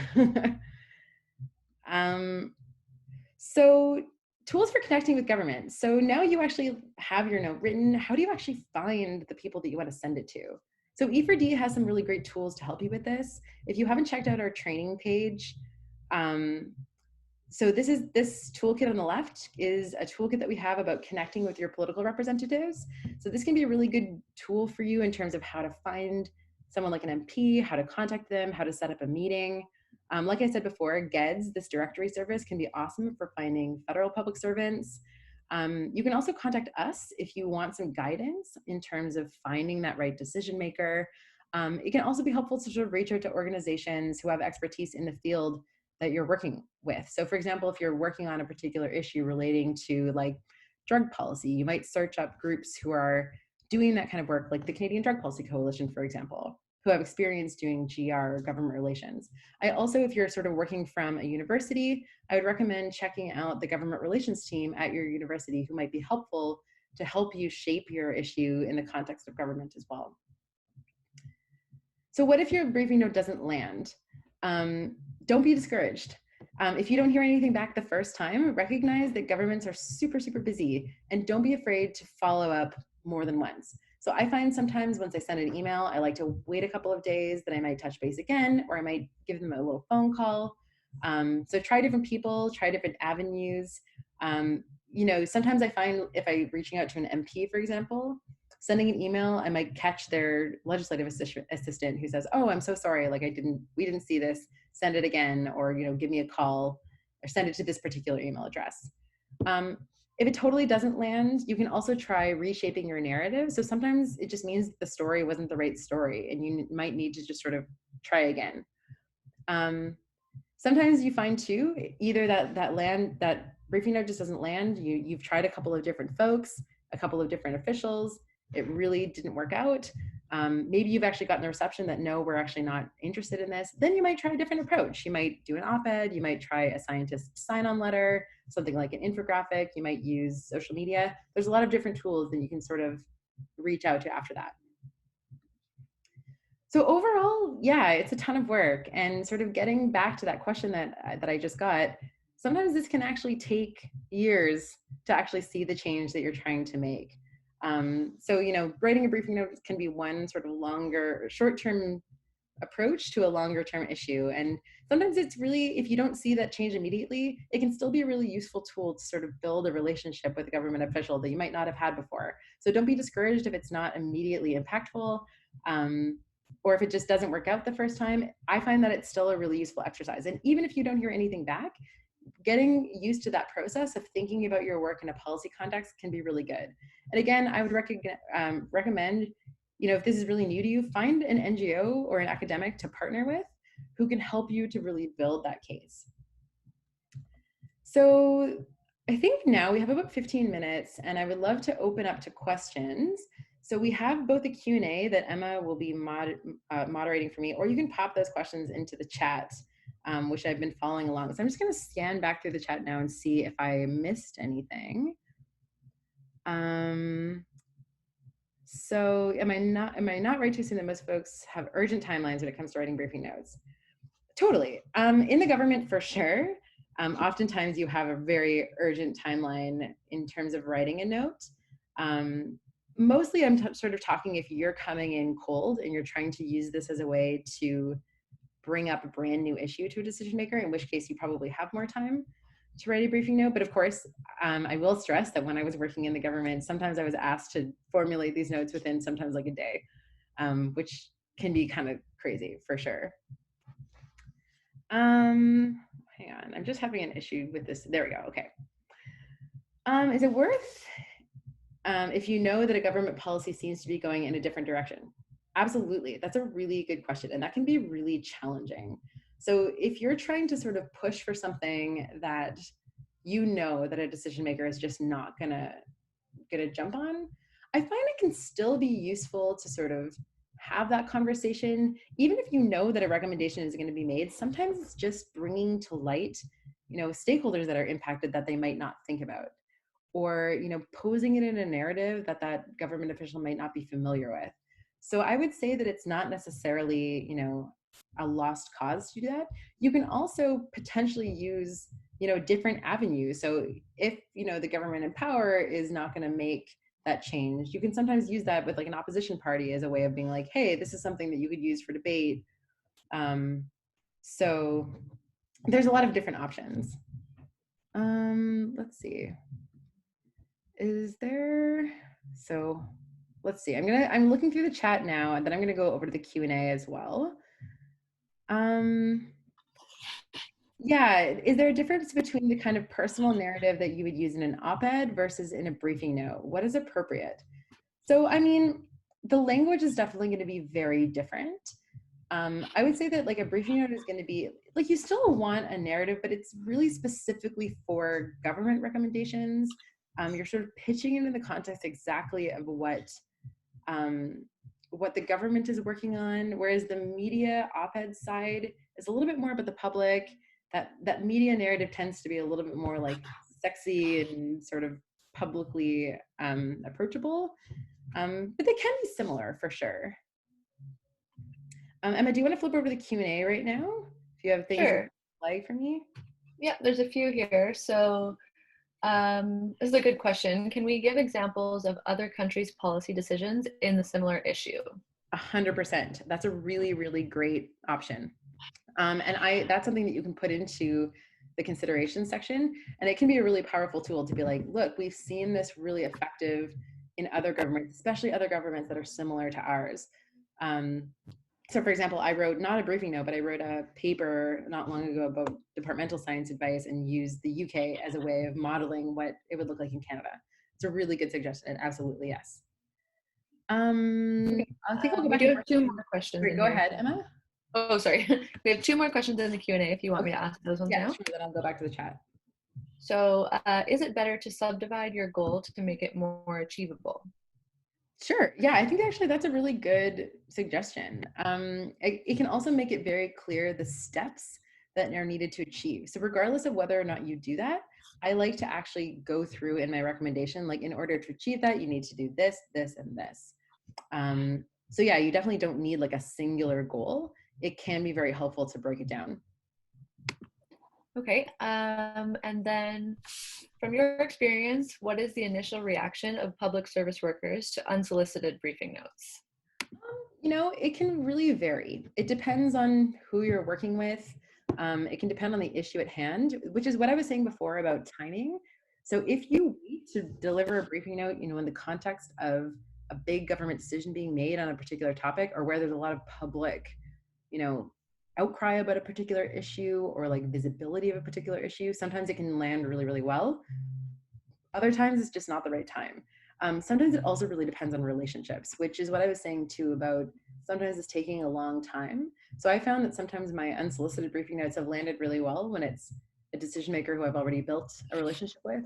So tools for connecting with government. So now you actually have your note written. How do you actually find the people that you want to send it to? So E4D has some really great tools to help you with this. If you haven't checked out our training page, so this toolkit on the left is a toolkit that we have about connecting with your political representatives. So this can be a really good tool for you in terms of how to find someone like an MP, how to contact them, how to set up a meeting. Like I said before, GEDS, this directory service, can be awesome for finding federal public servants. You can also contact us if you want some guidance in terms of finding that right decision maker. It can also be helpful to sort of reach out to organizations who have expertise in the field that you're working with. So for example, if you're working on a particular issue relating to like drug policy, you might search up groups who are doing that kind of work, like the Canadian Drug Policy Coalition, for example, who have experience doing GR, government relations. I also, if you're sort of working from a university, I would recommend checking out the government relations team at your university, who might be helpful to help you shape your issue in the context of government as well. So what if your briefing note doesn't land? Don't be discouraged. If you don't hear anything back the first time, recognize that governments are super, super busy, and don't be afraid to follow up more than once. So I find sometimes once I send an email, I like to wait a couple of days, then I might touch base again, or I might give them a little phone call. So try different people, try different avenues. Sometimes I find if I'm reaching out to an MP, for example, sending an email, I might catch their legislative assistant who says, "Oh, I'm so sorry, like we didn't see this, send it again," or give me a call, or send it to this particular email address. If it totally doesn't land, you can also try reshaping your narrative. So sometimes it just means the story wasn't the right story, and you might need to just sort of try again. Sometimes you find too, either that briefing note just doesn't land. You've tried a couple of different folks, a couple of different officials. It really didn't work out. Maybe you've actually gotten the reception that no, we're actually not interested in this. Then you might try a different approach. You might do an op-ed, you might try a scientist sign-on letter, something like an infographic, you might use social media. There's a lot of different tools that you can sort of reach out to after that. So overall, yeah, it's a ton of work, and sort of getting back to that question that I just got, sometimes this can actually take years to actually see the change that you're trying to make. So, writing a briefing note can be one sort of longer, short-term approach to a longer-term issue. And sometimes it's really, if you don't see that change immediately, it can still be a really useful tool to sort of build a relationship with a government official that you might not have had before. So don't be discouraged if it's not immediately impactful. or if it just doesn't work out the first time, I find that it's still a really useful exercise. And even if you don't hear anything back, getting used to that process of thinking about your work in a policy context can be really good. And again, I would recommend, if this is really new to you, find an NGO or an academic to partner with who can help you to really build that case. So I think now we have about 15 minutes, and I would love to open up to questions. So we have both a Q&A that Emma will be moderating for me, or you can pop those questions into the chat, which I've been following along. So I'm just going to scan back through the chat now and see if I missed anything. So am I not right to assume that most folks have urgent timelines when it comes to writing briefing notes? Totally. In the government, for sure. Oftentimes you have a very urgent timeline in terms of writing a note. Mostly I'm sort of talking if you're coming in cold and you're trying to use this as a way to bring up a brand new issue to a decision maker, in which case you probably have more time to write a briefing note. But of course, I will stress that when I was working in the government, sometimes I was asked to formulate these notes within sometimes like a day, which can be kind of crazy for sure. Hang on, I'm just having an issue with this. There we go, okay. Is it worth, if you know that a government policy seems to be going in a different direction? Absolutely, that's a really good question, and that can be really challenging. So if you're trying to sort of push for something that you know that a decision maker is just not gonna jump on, I find it can still be useful to sort of have that conversation, even if you know that a recommendation is going to be made. Sometimes it's just bringing to light, stakeholders that are impacted that they might not think about, or posing it in a narrative that that government official might not be familiar with. So I would say that it's not necessarily a lost cause to do that. You can also potentially use different avenues. So if the government in power is not going to make that change, you can sometimes use that with like an opposition party as a way of being like, hey, this is something that you could use for debate. So there's a lot of different options. Let's see. Is there, so let's see. I'm looking through the chat now, and then I'm gonna go over to the Q&A as well. Yeah, is there a difference between the kind of personal narrative that you would use in an op-ed versus in a briefing note? What is appropriate? So, I mean, the language is definitely going to be very different. I would say that like a briefing note is going to be like, you still want a narrative, but it's really specifically for government recommendations. You're sort of pitching into the context exactly of what the government is working on, whereas the media op-ed side is a little bit more about the public. That media narrative tends to be a little bit more like sexy and sort of publicly approachable, but they can be similar for sure. Emma, do you want to flip over the Q&A right now? If you have things Sure. you'd like from me? Yeah, there's a few here. So this is a good question. Can we give examples of other countries' policy decisions in the similar issue? 100%. That's a really, really great option. And that's something that you can put into the consideration section. And it can be a really powerful tool to be like, look, we've seen this really effective in other governments, especially other governments that are similar to ours. So for example, I wrote not a briefing note, but I wrote a paper not long ago about departmental science advice and used the UK as a way of modeling what it would look like in Canada. It's a really good suggestion. Absolutely, yes. Okay. I think I'll go We back do and have two more questions Great, in go here. ahead, Emma. Oh, sorry. We have two more questions in the Q&A if you want me to ask those ones Yeah, now. sure, then I'll go back to the chat. So is it better to subdivide your goal to make it more achievable? Sure. Yeah, I think actually that's a really good suggestion. It can also make it very clear the steps that are needed to achieve. So regardless of whether or not you do that, I like to actually go through in my recommendation, like in order to achieve that, you need to do this, this, and this. So yeah, you definitely don't need like a singular goal. It can be very helpful to break it down. Okay. And then from your experience, what is the initial reaction of public service workers to unsolicited briefing notes? It can really vary. It depends on who you're working with. It can depend on the issue at hand, which is what I was saying before about timing. So if you wait to deliver a briefing note, in the context of a big government decision being made on a particular topic, or where there's a lot of public, you know, outcry about a particular issue or like visibility of a particular issue, sometimes it can land really, really well. Other times it's just not the right time. Sometimes it also really depends on relationships, which is what I was saying too about sometimes it's taking a long time. So I found that sometimes my unsolicited briefing notes have landed really well when it's a decision maker who I've already built a relationship with,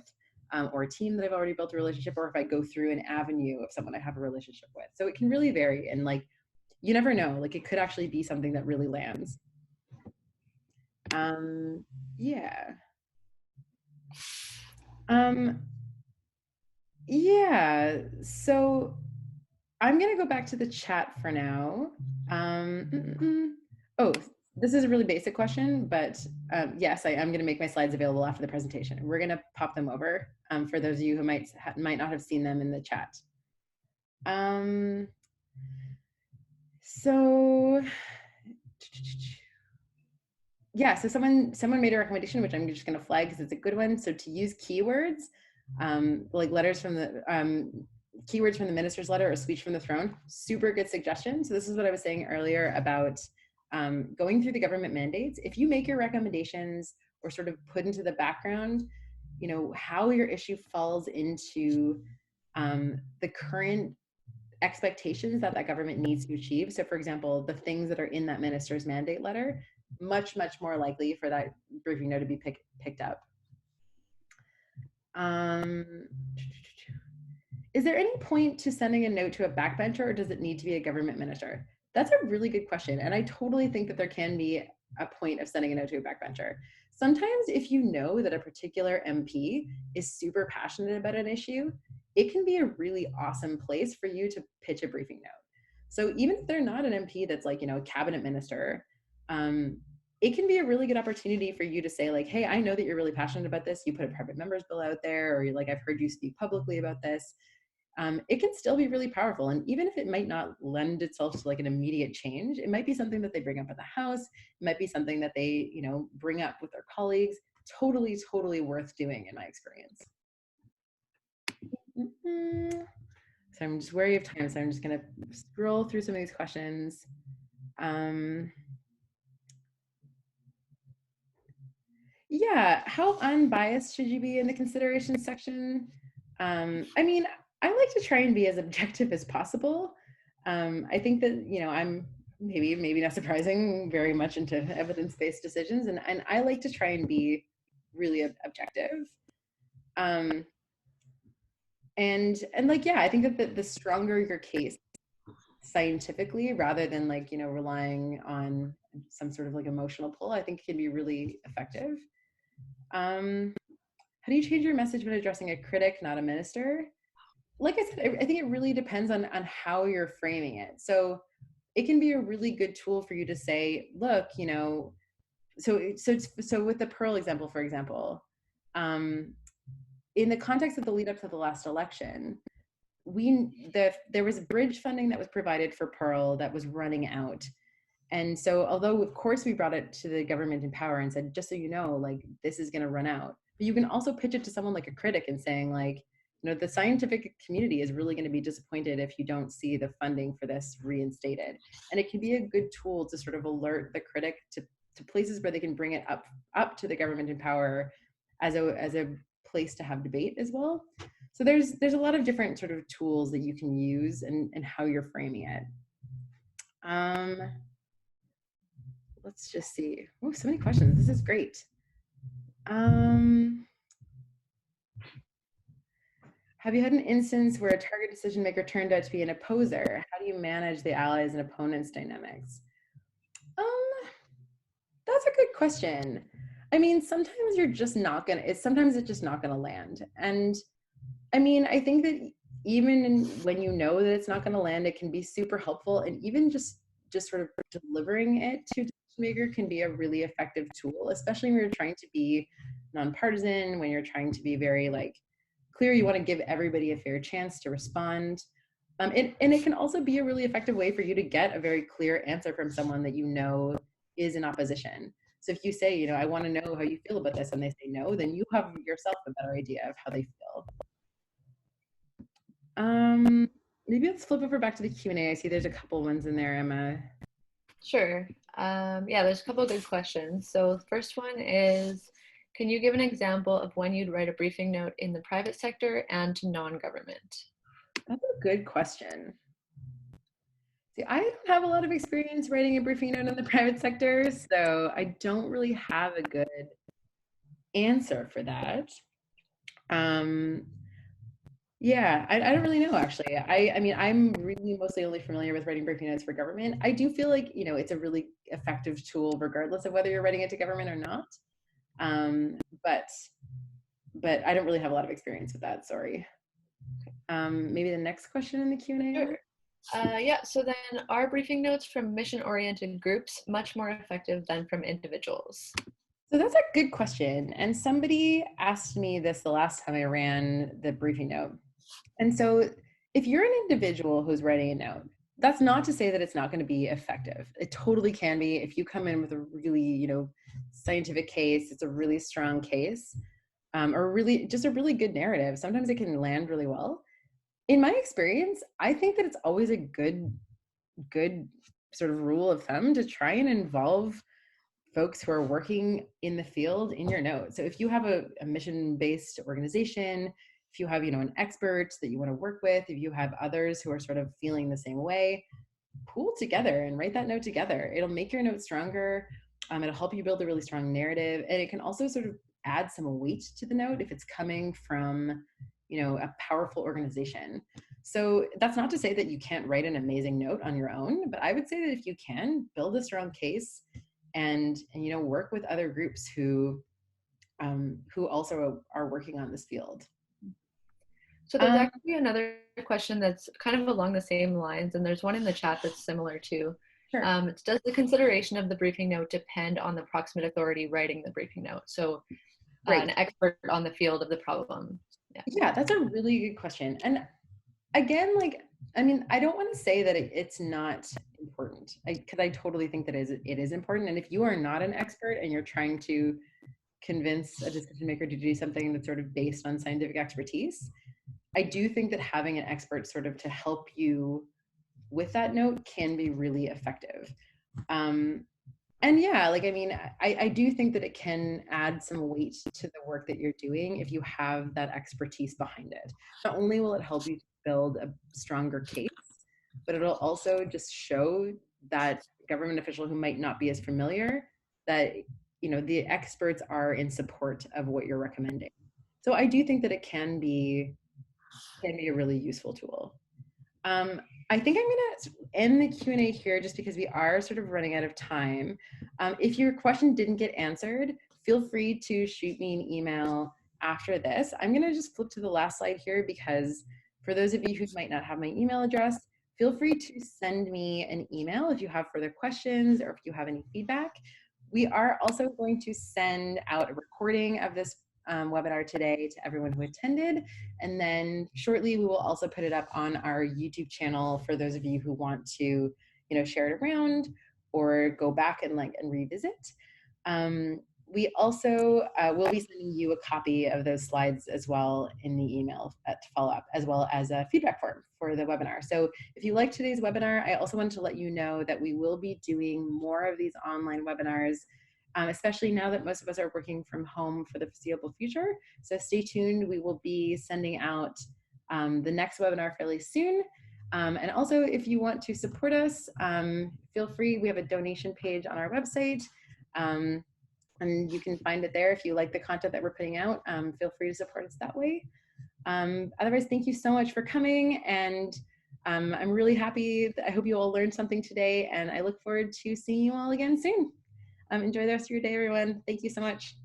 or a team that I've already built a relationship, or if I go through an avenue of someone I have a relationship with. So it can really vary, and like you never know, like it could actually be something that really lands. Yeah. Yeah, so I'm gonna go back to the chat for now. Oh, this is a really basic question, but yes, I am gonna make my slides available after the presentation. We're gonna pop them over for those of you who might not have seen them in the chat. So yeah, so someone made a recommendation, which I'm just going to flag because it's a good one. So to use keywords, like letters from the keywords from the minister's letter or speech from the throne, super good suggestion. So this is what I was saying earlier about going through the government mandates. If you make your recommendations or sort of put into the background, you know, how your issue falls into the current expectations that that government needs to achieve. So for example, the things that are in that minister's mandate letter, much more likely for that briefing note to be picked up. Is there any point to sending a note to a backbencher, or does it need to be a government minister? That's a really good question, and I totally think that there can be a point of sending a note to a backbencher. Sometimes if you know that a particular MP is super passionate about an issue, it can be a really awesome place for you to pitch a briefing note. So even if they're not an MP that's like, you know, a cabinet minister, it can be a really good opportunity for you to say like, hey, I know that you're really passionate about this. You put a private members bill out there, or you're like, I've heard you speak publicly about this. It can still be really powerful. And even if it might not lend itself to like an immediate change, it might be something that they bring up at the House. It might be something that they, you know, bring up with their colleagues. Totally, totally worth doing in my experience. So I'm just wary of time. So I'm just gonna scroll through some of these questions. Yeah, how unbiased should you be in the consideration section? I mean, I like to try and be as objective as possible. I think that, you know, I'm maybe not surprising, very much into evidence-based decisions, and I like to try and be really objective. And like, yeah, I think that the stronger your case scientifically, rather than like, you know, relying on some sort of like emotional pull, I think it can be really effective. How do you change your message when addressing a critic, not a minister? Like I said, I think it really depends on how you're framing it. So it can be a really good tool for you to say, look, you know, so with the Pearl example, for example, in the context of the lead up to the last election, there was bridge funding that was provided for Pearl that was running out. And so although of course we brought it to the government in power and said, just so you know, like this is going to run out, but you can also pitch it to someone like a critic and saying like, you know, the scientific community is really going to be disappointed if you don't see the funding for this reinstated. And it can be a good tool to sort of alert the critic to places where they can bring it up to the government in power as a place to have debate as well. So there's a lot of different sort of tools that you can use and how you're framing it. Let's just see. Oh, so many questions. This is great. Have you had an instance where a target decision maker turned out to be an opposer? How do you manage the allies and opponents dynamics? That's a good question. I mean, sometimes you're just not gonna, sometimes it's just not gonna land. And I mean, I think that even when you know that it's not gonna land, it can be super helpful. And even just sort of delivering it to maker can be a really effective tool, especially when you're trying to be nonpartisan, when you're trying to be very like clear, you want to give everybody a fair chance to respond. And it can also be a really effective way for you to get a very clear answer from someone that you know is in opposition. So if you say, you know, I want to know how you feel about this, and they say no, then you have yourself a better idea of how they feel. maybe let's flip over back to the Q&A. I see there's a couple ones in there, Emma. Sure. Yeah, there's a couple of good questions. So the first one is, can you give an example of when you'd write a briefing note in the private sector and to non-government? That's a good question. See, I don't have a lot of experience writing a briefing note in the private sector, so I don't really have a good answer for that. Yeah, I don't really know actually. I mean, I'm really mostly only familiar with writing briefing notes for government. I do feel like, you know, it's a really effective tool regardless of whether you're writing it to government or not. Um, but but I don't really have a lot of experience with that, sorry. Maybe the next question in the Q&A. Sure. Yeah, so then are briefing notes from mission-oriented groups much more effective than from individuals? So that's a good question. And somebody asked me this the last time I ran the briefing note. And so if you're an individual who's writing a note, that's not to say that it's not going to be effective. It totally can be. If you come in with a really, you know, scientific case, it's a really strong case, or really just a really good narrative. Sometimes it can land really well. In my experience, I think that it's always a good sort of rule of thumb to try and involve folks who are working in the field in your note. So if you have a mission-based organization, if you have, you know, an expert that you want to work with, if you have others who are sort of feeling the same way, pool together and write that note together. It'll make your note stronger. It'll help you build a really strong narrative. And it can also sort of add some weight to the note if it's coming from, you know, a powerful organization. So that's not to say that you can't write an amazing note on your own, but I would say that if you can, build a strong case and you know, work with other groups who also are working on this field. So there's actually another question that's kind of along the same lines, and there's one in the chat that's similar too. Sure. Does the consideration of the briefing note depend on the proximate authority writing the briefing note? So Right. An expert on the field of the problem. Yeah, that's a really good question. And again, like, I mean, I don't want to say that it's not important, because I totally think that it is important. And if you are not an expert and you're trying to convince a decision maker to do something that's sort of based on scientific expertise, I do think that having an expert sort of to help you with that note can be really effective. And yeah, like, I mean, I do think that it can add some weight to the work that you're doing if you have that expertise behind it. Not only will it help you build a stronger case, but it'll also just show that government official who might not be as familiar that, you know, the experts are in support of what you're recommending. So I do think that it can be a really useful tool. I think I'm going to end the Q&A here just because we are sort of running out of time. If your question didn't get answered, feel free to shoot me an email after this. I'm going to just flip to the last slide here because for those of you who might not have my email address, feel free to send me an email if you have further questions or if you have any feedback. We are also going to send out a recording of this webinar today to everyone who attended. And then shortly, we will also put it up on our YouTube channel for those of you who want to, you know, share it around or go back and revisit. We also will be sending you a copy of those slides as well in the email to follow up, as well as a feedback form for the webinar. So if you like today's webinar, I also wanted to let you know that we will be doing more of these online webinars, especially now that most of us are working from home for the foreseeable future. So stay tuned. We will be sending out the next webinar fairly soon. And also, if you want to support us, feel free. We have a donation page on our website. And you can find it there if you like the content that we're putting out. Feel free to support us that way. Otherwise, thank you so much for coming. And I'm really happy. I hope you all learned something today. And I look forward to seeing you all again soon. Enjoy the rest of your day, everyone. Thank you so much.